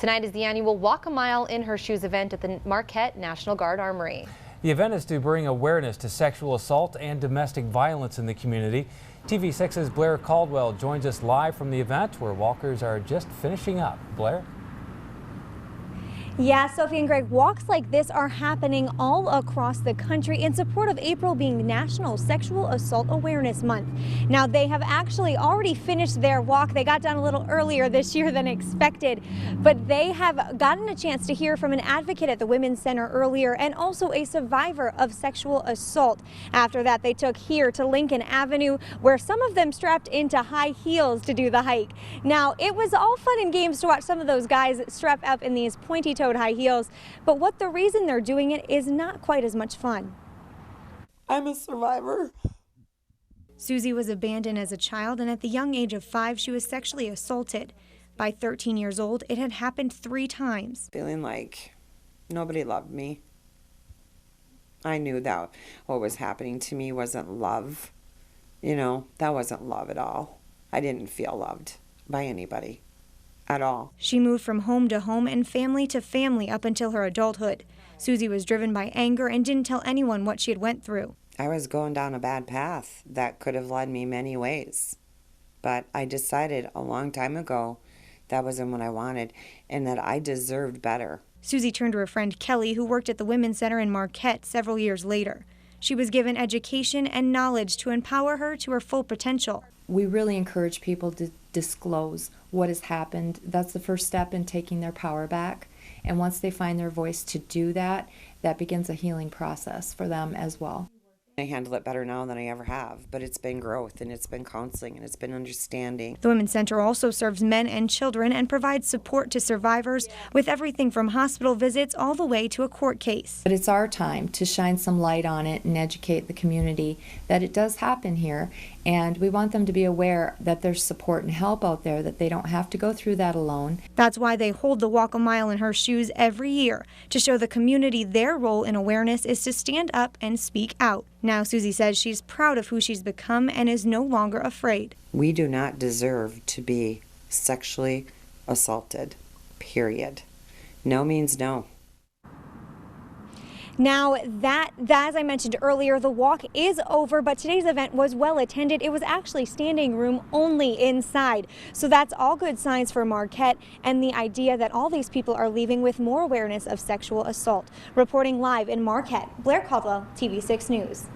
Tonight is the annual Walk a Mile in Her Shoes event at the Marquette National Guard Armory. The event is to bring awareness to sexual assault and domestic violence in the community. TV6's Blair Caldwell joins us live from the event where walkers are just finishing up. Blair? Yeah, Sophie and Greg, walks like this are happening all across the country in support of April being National Sexual Assault Awareness Month. Now, they have actually already finished their walk. They got done a little earlier this year than expected, but they have gotten a chance to hear from an advocate at the Women's Center earlier and also a survivor of sexual assault. After that, they took here to Lincoln Avenue, where some of them strapped into high heels to do the hike. Now, it was all fun and games to watch some of those guys strap up in these pointy-toed high heels, but the reason they're doing it is not quite as much fun. I'm a survivor. Susie was abandoned as a child, and at the young age of 5, she was sexually assaulted. By 13 years old, it had happened 3 times. Feeling like nobody loved me. I knew that what was happening to me wasn't love. You know, that wasn't love at all. I didn't feel loved by anybody. At all. She moved from home to home and family to family up until her adulthood. Susie was driven by anger and didn't tell anyone what she had went through. I was going down a bad path that could have led me many ways. But I decided a long time ago that wasn't what I wanted and that I deserved better. Susie turned to her friend Kelly, who worked at the Women's Center in Marquette several years later. She was given education and knowledge to empower her to her full potential. We really encourage people to disclose what has happened. That's the first step in taking their power back. And once they find their voice to do that, that begins a healing process for them as well. I handle it better now than I ever have, but it's been growth and it's been counseling and it's been understanding. The Women's Center also serves men and children and provides support to survivors with everything from hospital visits all the way to a court case. But it's our time to shine some light on it and educate the community that it does happen here, and we want them to be aware that there's support and help out there, that they don't have to go through that alone. That's why they hold the Walk a Mile in Her Shoes every year, to show the community their role in awareness is to stand up and speak out. Now, Susie says she's proud of who she's become and is no longer afraid. We do not deserve to be sexually assaulted, period. No means no. Now, as I mentioned earlier, the walk is over, but today's event was well attended. It was actually standing room only inside. So that's all good signs for Marquette and the idea that all these people are leaving with more awareness of sexual assault. Reporting live in Marquette, Blair Caldwell, TV6 News.